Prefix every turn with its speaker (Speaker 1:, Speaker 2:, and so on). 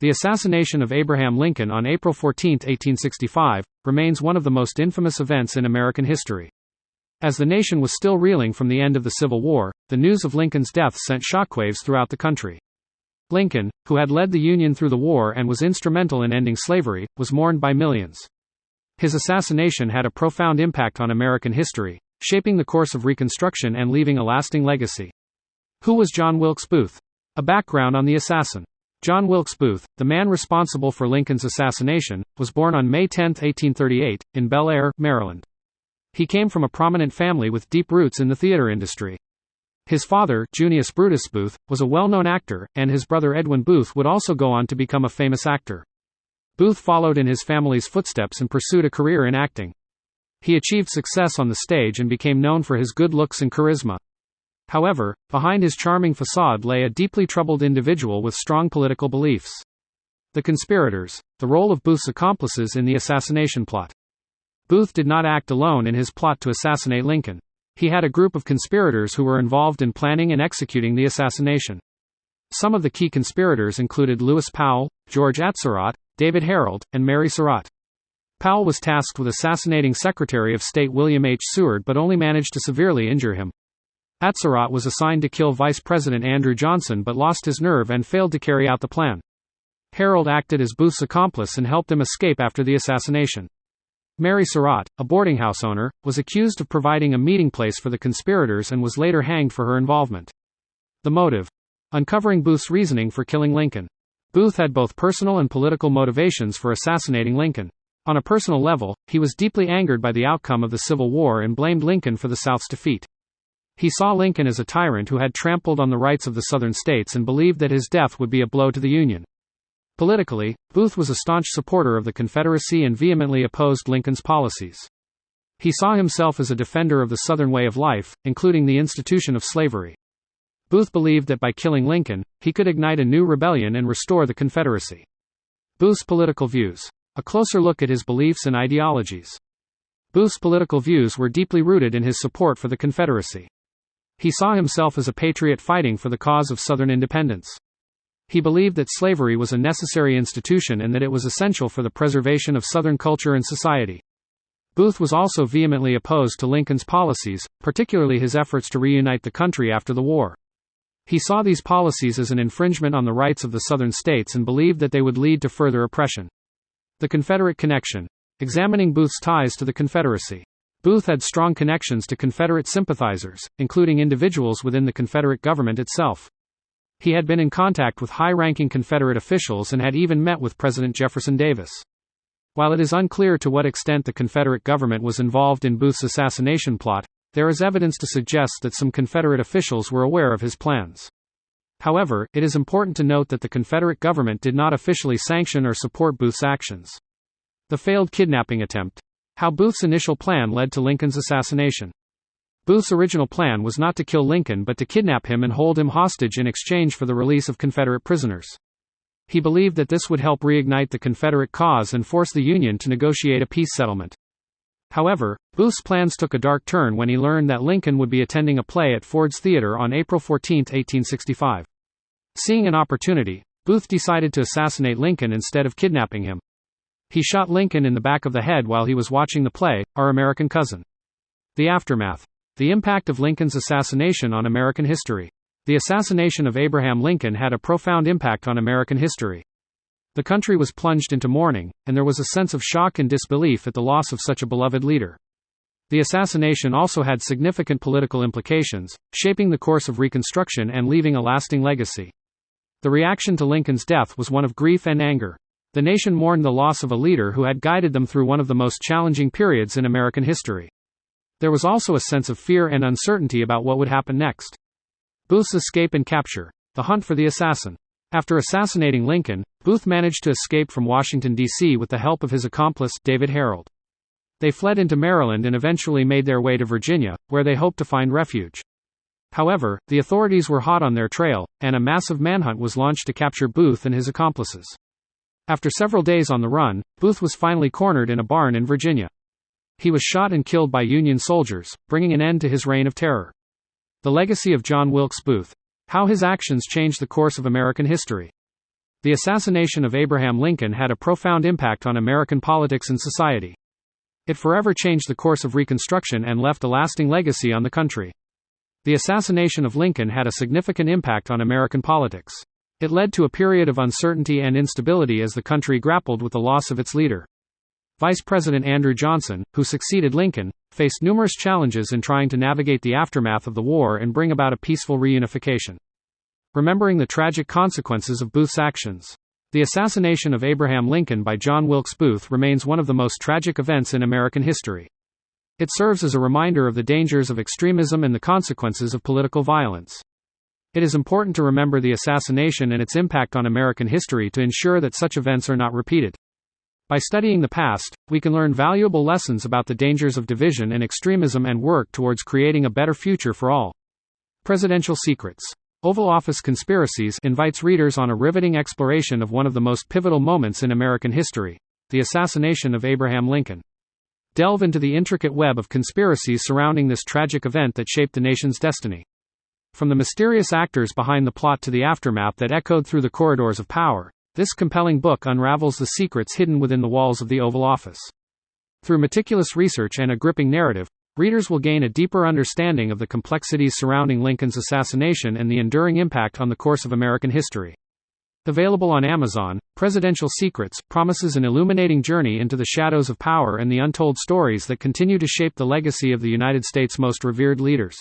Speaker 1: The assassination of Abraham Lincoln on April 14, 1865, remains one of the most infamous events in American history. As the nation was still reeling from the end of the Civil War, the news of Lincoln's death sent shockwaves throughout the country. Lincoln, who had led the Union through the war and was instrumental in ending slavery, was mourned by millions. His assassination had a profound impact on American history, shaping the course of Reconstruction and leaving a lasting legacy. Who was John Wilkes Booth? A background on the assassin. John Wilkes Booth, the man responsible for Lincoln's assassination, was born on May 10, 1838, in Bel Air, Maryland. He came from a prominent family with deep roots in the theater industry. His father, Junius Brutus Booth, was a well-known actor, and his brother Edwin Booth would also go on to become a famous actor. Booth followed in his family's footsteps and pursued a career in acting. He achieved success on the stage and became known for his good looks and charisma. However, behind his charming facade lay a deeply troubled individual with strong political beliefs. The conspirators, the role of Booth's accomplices in the assassination plot. Booth did not act alone in his plot to assassinate Lincoln. He had a group of conspirators who were involved in planning and executing the assassination. Some of the key conspirators included Lewis Powell, George Atzerodt, David Harold, and Mary Surratt. Powell was tasked with assassinating Secretary of State William H. Seward but only managed to severely injure him. Atzerodt was assigned to kill Vice President Andrew Johnson but lost his nerve and failed to carry out the plan. Harold acted as Booth's accomplice and helped him escape after the assassination. Mary Surratt, a boarding house owner, was accused of providing a meeting place for the conspirators and was later hanged for her involvement. The motive. Uncovering Booth's reasoning for killing Lincoln. Booth had both personal and political motivations for assassinating Lincoln. On a personal level, he was deeply angered by the outcome of the Civil War and blamed Lincoln for the South's defeat. He saw Lincoln as a tyrant who had trampled on the rights of the Southern states and believed that his death would be a blow to the Union. Politically, Booth was a staunch supporter of the Confederacy and vehemently opposed Lincoln's policies. He saw himself as a defender of the Southern way of life, including the institution of slavery. Booth believed that by killing Lincoln, he could ignite a new rebellion and restore the Confederacy. Booth's political views. A closer look at his beliefs and ideologies. Booth's political views were deeply rooted in his support for the Confederacy. He saw himself as a patriot fighting for the cause of Southern independence. He believed that slavery was a necessary institution and that it was essential for the preservation of Southern culture and society. Booth was also vehemently opposed to Lincoln's policies, particularly his efforts to reunite the country after the war. He saw these policies as an infringement on the rights of the Southern states and believed that they would lead to further oppression. The Confederate connection. Examining Booth's ties to the Confederacy. Booth had strong connections to Confederate sympathizers, including individuals within the Confederate government itself. He had been in contact with high-ranking Confederate officials and had even met with President Jefferson Davis. While it is unclear to what extent the Confederate government was involved in Booth's assassination plot, there is evidence to suggest that some Confederate officials were aware of his plans. However, it is important to note that the Confederate government did not officially sanction or support Booth's actions. The failed kidnapping attempt. How Booth's initial plan led to Lincoln's assassination. Booth's original plan was not to kill Lincoln but to kidnap him and hold him hostage in exchange for the release of Confederate prisoners. He believed that this would help reignite the Confederate cause and force the Union to negotiate a peace settlement. However, Booth's plans took a dark turn when he learned that Lincoln would be attending a play at Ford's Theater on April 14, 1865. Seeing an opportunity, Booth decided to assassinate Lincoln instead of kidnapping him. He shot Lincoln in the back of the head while he was watching the play, Our American Cousin. The aftermath. The impact of Lincoln's assassination on American history. The assassination of Abraham Lincoln had a profound impact on American history. The country was plunged into mourning, and there was a sense of shock and disbelief at the loss of such a beloved leader. The assassination also had significant political implications, shaping the course of Reconstruction and leaving a lasting legacy. The reaction to Lincoln's death was one of grief and anger. The nation mourned the loss of a leader who had guided them through one of the most challenging periods in American history. There was also a sense of fear and uncertainty about what would happen next. Booth's escape and capture. The hunt for the assassin. After assassinating Lincoln, Booth managed to escape from Washington, D.C. with the help of his accomplice, David Harold. They fled into Maryland and eventually made their way to Virginia, where they hoped to find refuge. However, the authorities were hot on their trail, and a massive manhunt was launched to capture Booth and his accomplices. After several days on the run, Booth was finally cornered in a barn in Virginia. He was shot and killed by Union soldiers, bringing an end to his reign of terror. The legacy of John Wilkes Booth. How his actions changed the course of American history. The assassination of Abraham Lincoln had a profound impact on American politics and society. It forever changed the course of Reconstruction and left a lasting legacy on the country. The assassination of Lincoln had a significant impact on American politics. It led to a period of uncertainty and instability as the country grappled with the loss of its leader. Vice President Andrew Johnson, who succeeded Lincoln, faced numerous challenges in trying to navigate the aftermath of the war and bring about a peaceful reunification. Remembering the tragic consequences of Booth's actions. The assassination of Abraham Lincoln by John Wilkes Booth remains one of the most tragic events in American history. It serves as a reminder of the dangers of extremism and the consequences of political violence. It is important to remember the assassination and its impact on American history to ensure that such events are not repeated. By studying the past, we can learn valuable lessons about the dangers of division and extremism and work towards creating a better future for all. Presidential Secrets. Oval Office Conspiracies invites readers on a riveting exploration of one of the most pivotal moments in American history, the assassination of Abraham Lincoln. Delve into the intricate web of conspiracies surrounding this tragic event that shaped the nation's destiny. From the mysterious actors behind the plot to the aftermath that echoed through the corridors of power, this compelling book unravels the secrets hidden within the walls of the Oval Office. Through meticulous research and a gripping narrative, readers will gain a deeper understanding of the complexities surrounding Lincoln's assassination and the enduring impact on the course of American history. Available on Amazon, Presidential Secrets promises an illuminating journey into the shadows of power and the untold stories that continue to shape the legacy of the United States' most revered leaders.